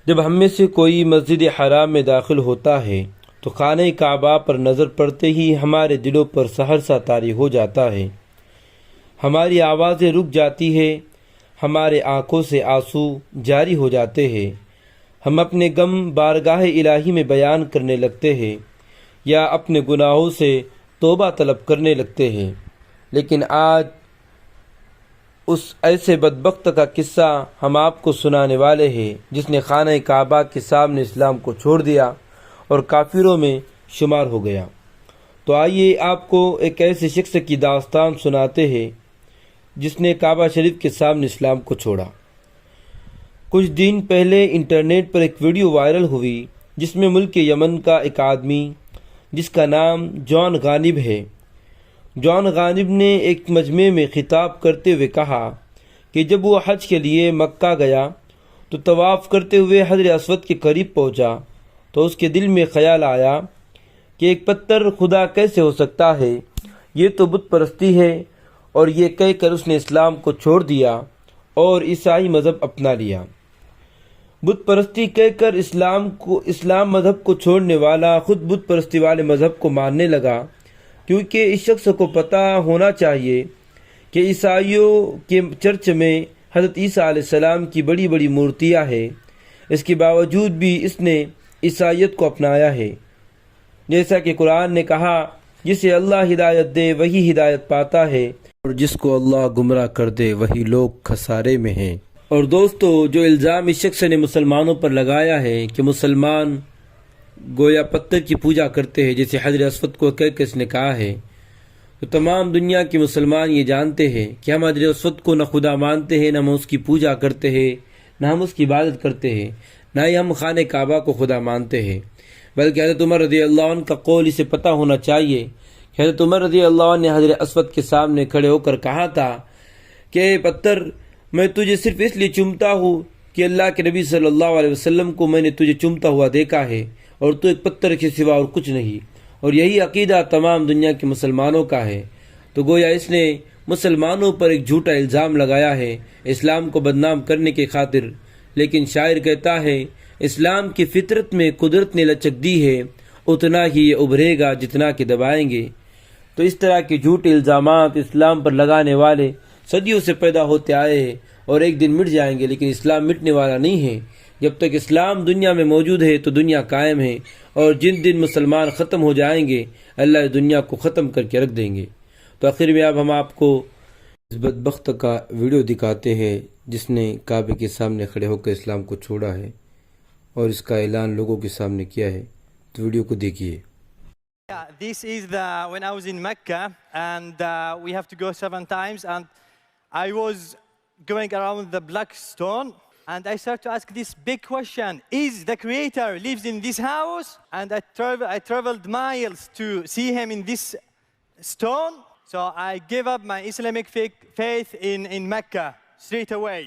جب ہم میں سے کوئی مسجد حرام میں داخل ہوتا ہے تو خانہ کعبہ پر نظر پڑتے ہی ہمارے دلوں پر سحرسا طاری ہو جاتا ہے، ہماری آوازیں رک جاتی ہے، ہمارے آنکھوں سے آنسو جاری ہو جاتے ہیں، ہم اپنے غم بارگاہ الہی میں بیان کرنے لگتے ہیں یا اپنے گناہوں سے توبہ طلب کرنے لگتے ہیں۔ لیکن آج اس ایسے بدبخت کا قصہ ہم آپ کو سنانے والے ہیں جس نے خانہ کعبہ کے سامنے اسلام کو چھوڑ دیا اور کافروں میں شمار ہو گیا۔ تو آئیے آپ کو ایک ایسے شخص کی داستان سناتے ہیں جس نے کعبہ شریف کے سامنے اسلام کو چھوڑا۔ کچھ دن پہلے انٹرنیٹ پر ایک ویڈیو وائرل ہوئی جس میں ملک یمن کا ایک آدمی جس کا نام جان غانب ہے، جان غانب نے ایک مجمع میں خطاب کرتے ہوئے کہا کہ جب وہ حج کے لیے مکہ گیا تو طواف کرتے ہوئے حجر اسود کے قریب پہنچا تو اس کے دل میں خیال آیا کہ ایک پتھر خدا کیسے ہو سکتا ہے، یہ تو بت پرستی ہے، اور یہ کہہ کر اس نے اسلام کو چھوڑ دیا اور عیسائی مذہب اپنا لیا۔ بت پرستی کہہ کر اسلام مذہب کو چھوڑنے والا خود بت پرستی والے مذہب کو ماننے لگا، کیونکہ اس شخص کو پتہ ہونا چاہیے کہ عیسائیوں کے چرچ میں حضرت عیسیٰ علیہ السلام کی بڑی بڑی مورتیاں ہیں، اس کے باوجود بھی اس نے عیسائیت کو اپنایا ہے۔ جیسا کہ قرآن نے کہا، جسے اللہ ہدایت دے وہی ہدایت پاتا ہے اور جس کو اللہ گمراہ کر دے وہی لوگ خسارے میں ہیں۔ اور دوستو، جو الزام اس شخص نے مسلمانوں پر لگایا ہے کہ مسلمان گویا پتھر کی پوجا کرتے ہیں جیسے حجر اسود کو کہہ کے اس نے کہا ہے، تو تمام دنیا کے مسلمان یہ جانتے ہیں کہ ہم حجر اسود کو نہ خدا مانتے ہیں، نہ ہم اس کی پوجا کرتے ہیں، نہ ہم اس کی عبادت کرتے ہیں، نہ ہی ہم خانہ کعبہ کو خدا مانتے ہیں، بلکہ حضرت عمر رضی اللہ عنہ کا قول اسے پتہ ہونا چاہیے کہ حضرت عمر رضی اللہ عنہ نے حجر اسود کے سامنے کھڑے ہو کر کہا تھا کہ اے پتھر، میں تجھے صرف اس لیے چومتا ہوں کہ اللہ کے نبی صلی اللہ علیہ وسلم کو میں نے تجھے چومتا ہوا دیکھا ہے، اور تو ایک پتھر کے سوا اور کچھ نہیں۔ اور یہی عقیدہ تمام دنیا کے مسلمانوں کا ہے۔ تو گویا اس نے مسلمانوں پر ایک جھوٹا الزام لگایا ہے اسلام کو بدنام کرنے کی خاطر، لیکن شاعر کہتا ہے، اسلام کی فطرت میں قدرت نے لچک دی ہے، اتنا ہی یہ ابھرے گا جتنا کہ دبائیں گے۔ تو اس طرح کے جھوٹے الزامات اسلام پر لگانے والے صدیوں سے پیدا ہوتے آئے ہیں اور ایک دن مٹ جائیں گے، لیکن اسلام مٹنے والا نہیں ہے۔ جب تک اسلام دنیا میں موجود ہے تو دنیا قائم ہے، اور جن دن مسلمان ختم ہو جائیں گے اللہ اس دنیا کو ختم کر کے رکھ دیں گے۔ تو آخر میں اب ہم آپ کو اس بدبخت کا ویڈیو دکھاتے ہیں جس نے کعبے کے سامنے کھڑے ہو کر اسلام کو چھوڑا ہے اور اس کا اعلان لوگوں کے سامنے کیا ہے۔ تو ویڈیو کو دیکھیے۔ Yeah, this is when I was in Mecca, and we have to go 7 times, and I was going around the black stone, and I started to ask this big question: is the Creator lives in this house? And I traveled miles to see Him in this stone. So I gave up my Islamic faith in Mecca straight away.